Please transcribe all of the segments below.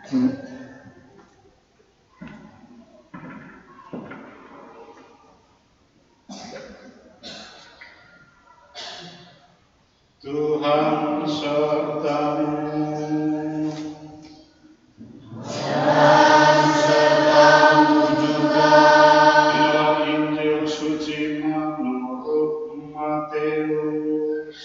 Tuhan sertamu. Dan sertamu juga. Inilah Injil suci menurut Matius.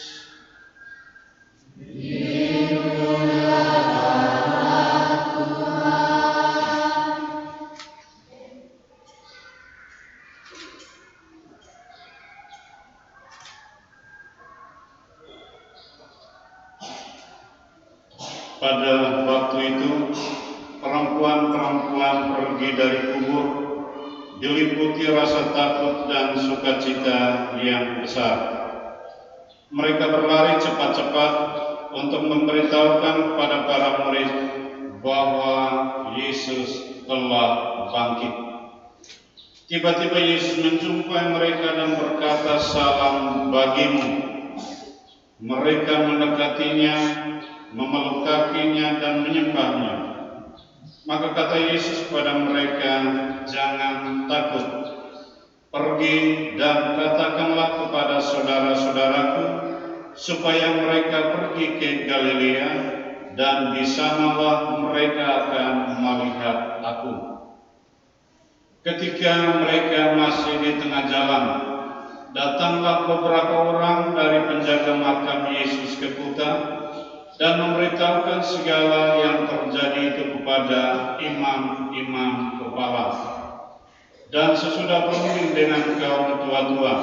Pada waktu itu, perempuan-perempuan pergi dari kubur, diliputi rasa takut dan sukacita yang besar. Mereka berlari cepat-cepat untuk memberitahukan kepada para murid bahwa Yesus telah bangkit. Tiba-tiba Yesus menjumpai mereka dan berkata, "Salam bagimu." Mereka mendekatinya, memeluk kakinya dan menyembahnya. Maka kata Yesus kepada mereka, "Jangan takut. Pergi dan katakanlah kepada saudara-saudaraku supaya mereka pergi ke Galilea, dan di sanalah mereka akan melihat Aku." Ketika mereka masih di tengah jalan, datanglah beberapa orang dari penjaga makam Yesus ke kota dan memberitahukan segala yang terjadi itu kepada imam-imam kepala. Dan sesudah berunding dengan kaum tua-tua,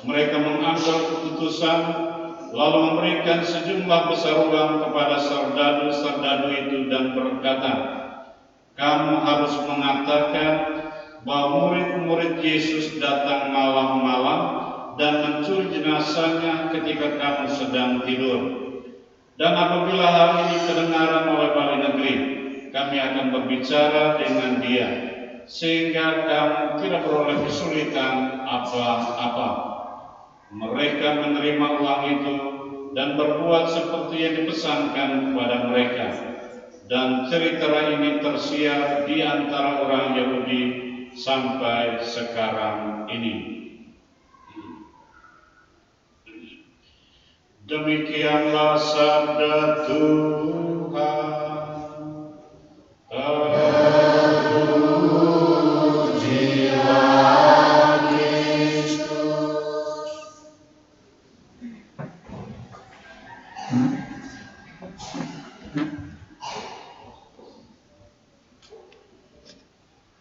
mereka mengambil keputusan lalu memberikan sejumlah besar uang kepada serdadu-serdadu itu dan berkata, "Kamu harus mengatakan bahwa murid-murid Yesus datang malam-malam dan mencuri jenazahnya ketika kamu sedang tidur. Dan apabila hal ini kedengaran oleh wali negeri, kami akan berbicara dengan dia, sehingga kamu tidak beroleh kesulitan apa-apa." Mereka menerima uang itu dan berbuat seperti yang dipesankan kepada mereka. Dan cerita ini tersiar di antara orang Yahudi sampai sekarang ini. Demikianlah sabda Tuhan. Terpujilah Kristus.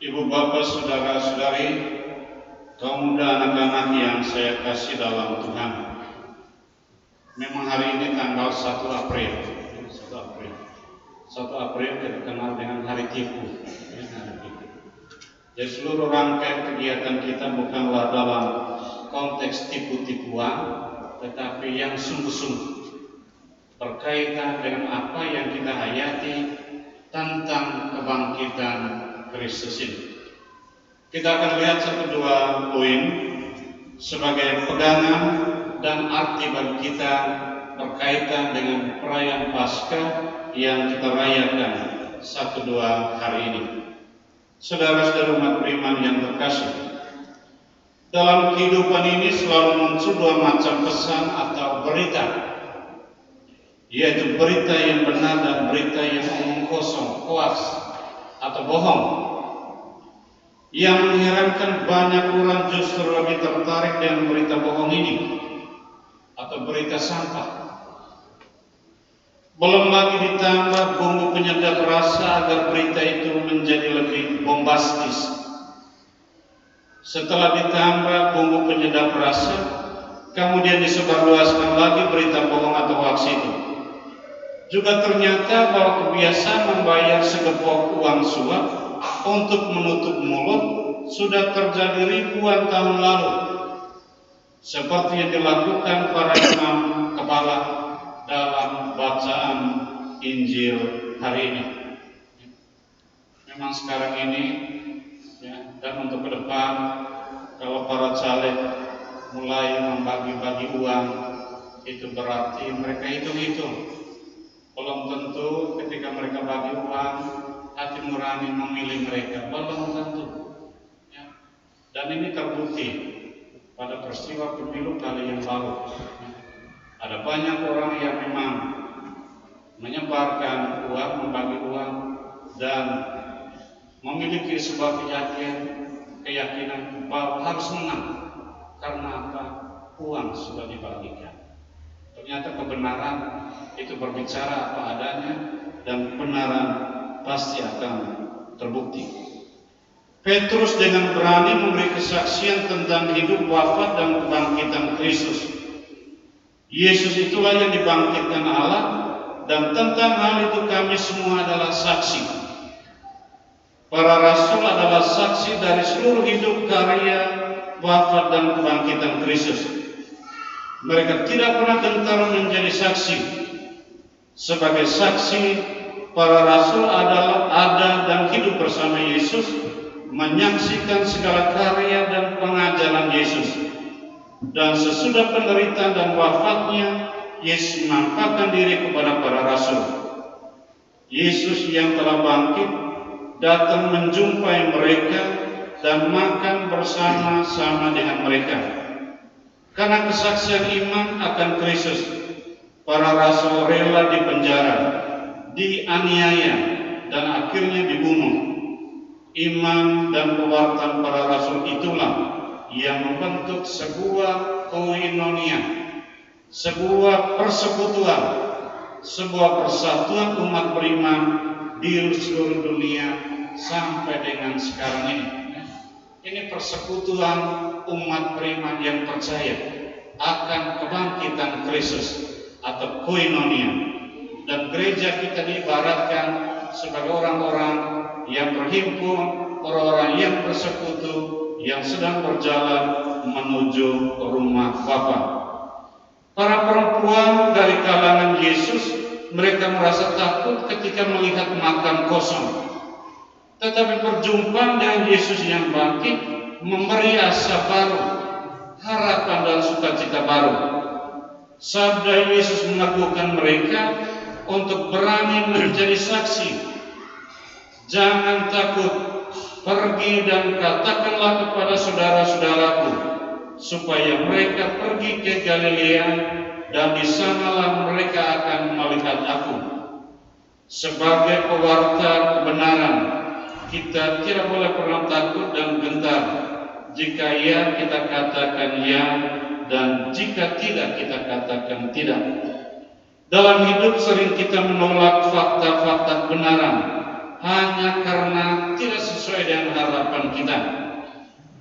Ibu bapak, saudara-saudari, kaum muda, anak-anak yang saya kasih dalam Tuhan. Memang hari ini tanggal 1 April. 1 April kita kenal dengan hari tipu. Jadi seluruh rangkaian kegiatan kita bukanlah dalam konteks tipu-tipuan, tetapi yang sungguh-sungguh berkaitan dengan apa yang kita hayati tentang kebangkitan Kristus ini. Kita akan lihat 1-2 poin sebagai pegangan dan arti bagi kita berkaitan dengan perayaan Paskah yang kita rayakan 1-2 hari ini. Saudara-saudara umat beriman yang terkasih, dalam kehidupan ini selalu muncul 2 macam pesan atau berita, yaitu berita yang benar dan berita yang omong kosong, hoax atau bohong. Yang mengherankan, banyak orang justru lebih tertarik dengan berita bohong ini atau berita sampah. Belum lagi ditambah bumbu penyedap rasa agar berita itu menjadi lebih bombastis. Setelah ditambah bumbu penyedap rasa, kemudian disebarluaskan lagi berita bohong atau hoax itu. Juga ternyata bahwa kebiasaan membayar segepok uang suap untuk menutup mulut sudah terjadi ribuan tahun lalu, seperti yang dilakukan para imam kepala dalam bacaan Injil hari ini. Memang sekarang ini dan untuk ke depan, kalau para caleg mulai membagi-bagi uang, itu berarti mereka hitung-hitung. Belum tentu ketika mereka bagi uang hati nurani memilih mereka, belum tentu. Ya. Dan ini terbukti pada peristiwa pemilu kali yang lalu. Ada banyak orang yang memang menyebarkan uang, membagi uang, dan memiliki sebuah keyakinan bahwa harus menang. Karena apa? Uang sudah dibagikan. Ternyata kebenaran itu berbicara apa adanya, dan kebenaran pasti akan terbukti. Petrus dengan berani memberi kesaksian tentang hidup, wafat, dan kebangkitan Kristus. Yesus itulah yang dibangkitkan Allah, dan tentang hal itu kami semua adalah saksi. Para rasul adalah saksi dari seluruh hidup, karya, wafat, dan kebangkitan Kristus. Mereka tidak pernah gentar menjadi saksi. Sebagai saksi, para rasul adalah ada dan hidup bersama Yesus, menyaksikan segala karya dan pengajaran Yesus. Dan sesudah penderitaan dan wafatnya, Yesus menampakkan diri kepada para rasul. Yesus yang telah bangkit datang menjumpai mereka dan makan bersama-sama dengan mereka. Karena kesaksian iman akan Kristus, para rasul rela dipenjara, dianiaya, dan akhirnya dibunuh. Iman dan pewartaan para rasul itulah yang membentuk sebuah koinonia, sebuah persekutuan, sebuah persatuan umat beriman di seluruh dunia sampai dengan sekarang ini. Ini persekutuan umat beriman yang percaya akan kebangkitan Kristus atau koinonia. Dan gereja kita diibaratkan sebagai orang-orang yang berhimpun, orang-orang yang bersekutu, yang sedang berjalan menuju rumah Bapa. Para perempuan dari kalangan Yesus, mereka merasa takut ketika melihat makam kosong. Tetapi perjumpaan dengan Yesus yang bangkit memberi asa baru, harapan dan sukacita baru. Sabda Yesus meneguhkan mereka untuk berani menjadi saksi. Jangan takut, pergi dan katakanlah kepada saudara-saudaraku supaya mereka pergi ke Galilea, dan di sanalah mereka akan melihat aku. Sebagai pewarta kebenaran, kita tidak boleh pernah takut dan gentar. Jika ya, kita katakan ya, dan jika tidak, kita katakan tidak. Dalam hidup sering kita menolak fakta-fakta kebenaran hanya karena tidak sesuai dengan harapan kita.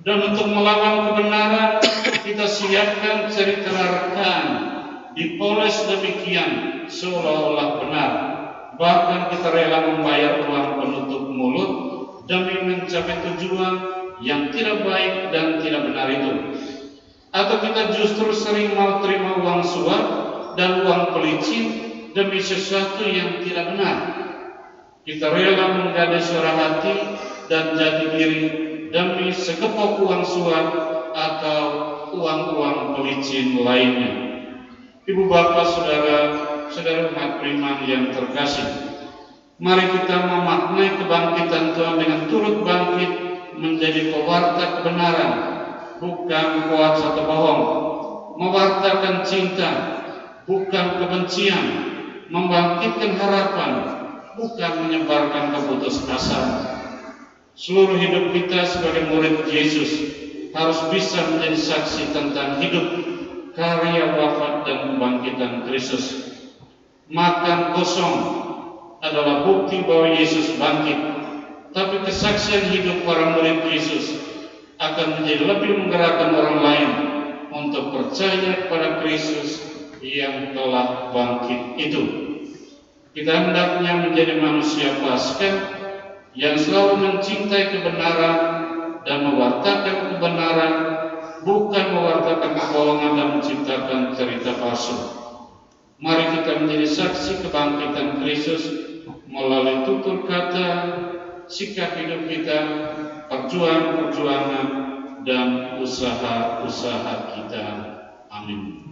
Dan untuk melawan kebenaran, kita siapkan cerita rekan, dipoles demikian seolah-olah benar. Bahkan kita rela membayar uang penutup mulut demi mencapai tujuan yang tidak baik dan tidak benar itu. Atau kita justru sering mau terima uang suap dan uang pelicin demi sesuatu yang tidak benar. Kita rela menggadai suara hati dan jati diri demi sekepok uang suap atau uang-uang pelicin lainnya. Ibu bapak, saudara umat beriman yang terkasih, mari kita memaknai kebangkitan Tuhan dengan turut bangkit menjadi pewarta kebenaran, bukan hoaks atau bohong, mewartakan cinta, bukan kebencian, membangkitkan harapan, bukan menyebarkan keputusasaan. Seluruh hidup kita sebagai murid Yesus harus bisa menjadi saksi tentang hidup, karya, wafat, dan kebangkitan Kristus. Makan kosong adalah bukti bahwa Yesus bangkit, tapi kesaksian hidup para murid Yesus akan menjadi lebih menggerakkan orang lain untuk percaya pada Kristus yang telah bangkit itu. Kita hendaknya menjadi manusia Paskah yang selalu mencintai kebenaran dan mewartakan kebenaran, bukan mewartakan kebohongan dan menciptakan cerita palsu. Mari kita menjadi saksi kebangkitan Kristus melalui tutur kata, sikap hidup kita, perjuangan dan usaha-usaha kita. Amin.